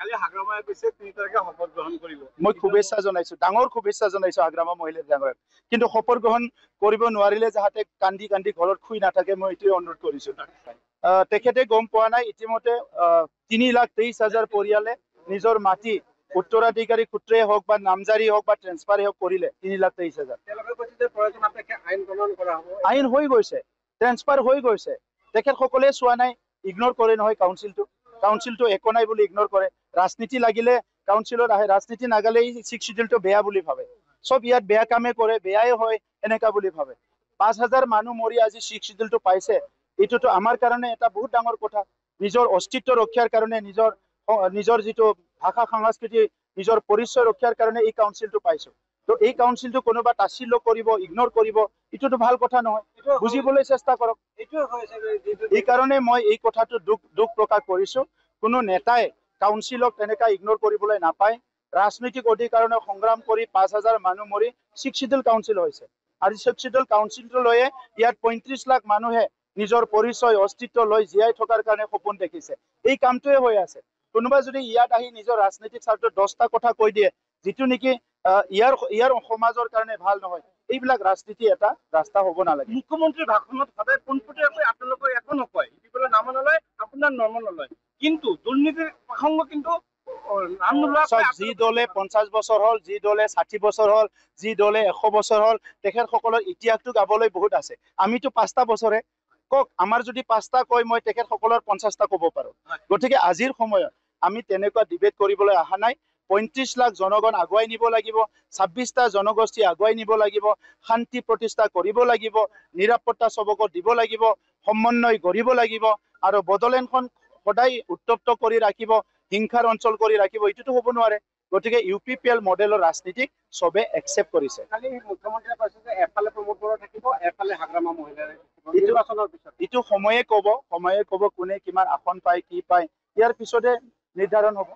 কালি হাগ্ৰামাই কৈছে 3 তাৰিখে শপত গ্ৰহণ কৰিব। মই শুভেচ্ছা জনাইছো, ডাঙৰ শুভেচ্ছা জনাইছো হাগ্ৰামা মহিলা ডাঙৰ। কিন্তু শপত গ্ৰহণ কৰিব নোৱাৰিলে যাতে কান্দি কান্দি ঘৰত শুই নাথাকে মই এইটোৱে অনুৰোধ কৰিছো। তেখেতে গম পোৱা নাই ইতিমধ্যে 3,23,000 পৰিয়ালে নিজৰ মাটি উত্তৰাধিকাৰী সূত্ৰে হওক বা নামজাৰি হওক বা ট্ৰেন্সফাৰ হওক কৰিলে 3,23,000। তেওঁলোকে কৈছে যে প্ৰয়োজন সাপেক্ষে আইন প্ৰণয়ন কৰা হ'ব। আইন হৈ গৈছে, ট্ৰেন্সফাৰ হৈ গৈছে। তেখেতসকলে চোৱা নাই, ইগনোৰ কৰে নহয় কাউন্সিলটো একো নাই বুলি ইগনোৰ কৰে। ৰাজনীতি লাগিলে কাউন্সিলত আহে, ৰাজনীতি নাগালে 6 শিডিউলটো বেয়া বুলি ভাবে। চব ইয়াত বেয়া কামে কৰে, বেয়াই হয় এনেকা বুলি ভাবে। 5,000 মানুহ মৰি আজি 6 শিডিউলটো পাইছে, এইটোতো আমাৰ কাৰণে এটা বহুত ডাঙৰ কথা। নিজৰ অস্তিত্ব ৰক্ষাৰ কাৰণে, নিজৰ যিটো ভাষা সংস্কৃতি, নিজৰ পৰিচয় ৰক্ষাৰ কাৰণে এই কাউন্সিলটো পাইছো। তো এই কাউন্সিলটো কোনোবা তাচ্ছিল্য কৰিব, ইগনোৰ কৰিব, এইটোতো ভাল কথা নহয়। বুজিবলৈ চেষ্টা কৰক। এই কাৰণে মই এই কথাটো দুখ প্ৰকাশ কৰিছো। কোনো নেতাই কাউন্সিলক তেনেকা ইগনোৰ কৰিবলৈ নাপায়। ৰাজনৈতিক অধিকাৰণে সংগ্ৰাম কৰি 5,000 মানুহ মৰি 6 শিডিউল কাউন্সিল হৈছে। আৰু 6 শিডিউল কাউন্সিলটো লৈয়ে ইয়াত 35 লাখ মানুহে নিজৰ পৰিচয় অস্তিত্ব লৈ জীয়াই থকাৰ কাৰণে সপোন দেখিছে। এই কামটোৱে হৈ আছে। কোনোবা যদি ইয়াত আহি নিজৰ ৰাজনৈতিক স্বাৰ্থত 10টা কথা কৈ দিয়ে যিটো নেকি ইয়াৰ সমাজৰ কাৰণে ভাল নহয়, এইবিলাক ৰাজনীতি এটা ৰাস্তা হ'ব নালাগে। মুখ্যমন্ত্ৰীৰ ভাষণত সদায় পোনপটীয়াকৈ আপোনালোকে একো নকয়, ইতিবলৈ নাম নলয়, আপোনাৰ নাম নলয়, কিন্তু দুৰ্নীতিৰ প্ৰসংগ কিন্তু যি দলে 50 বছৰ হ'ল, যি দলে 60 বছৰ হ'ল, যি দলে 100 বছৰ হ'ল, তেখেতসকলৰ ইতিহাসটো গাবলৈ বহুত আছে। আমিতো 5টা বছৰে কওক, আমাৰ যদি 5টা কয় মই তেখেতসকলৰ 50টা ক'ব পাৰো। গতিকে আজিৰ সময়ত আমি তেনেকুৱা ডিবেট কৰিবলৈ অহা নাই। 35 লাখ জনগণ আগুৱাই নিব লাগিব, 26টা জনগোষ্ঠী আগুৱাই নিব লাগিব, শান্তি প্ৰতিষ্ঠা কৰিব লাগিব, নিৰাপত্তা চবকত দিব লাগিব, সমন্বয় গঢ়িব লাগিব, আৰু বড়োলেণ্ডখন সদায় উত্তপ্ত কৰি ৰাখিব, হিংসাৰ অঞ্চল কৰি ৰাখিব, এইটোতো হ'ব নোৱাৰে। গতিকে UPPL মডেলৰ ৰাজনীতিক চবে একচেপ্ট কৰিছে। কালি মুখ্যমন্ত্ৰীয়ে কৈছে যে এফালে প্ৰমোদ বড়ো থাকিব, এফালে হাগ্ৰামা মহিলা এইটো সময়ে ক'ব কোনে কিমান আসন পায়, কি পায়, ইয়াৰ পিছতে নিৰ্ধাৰণ হ'ব।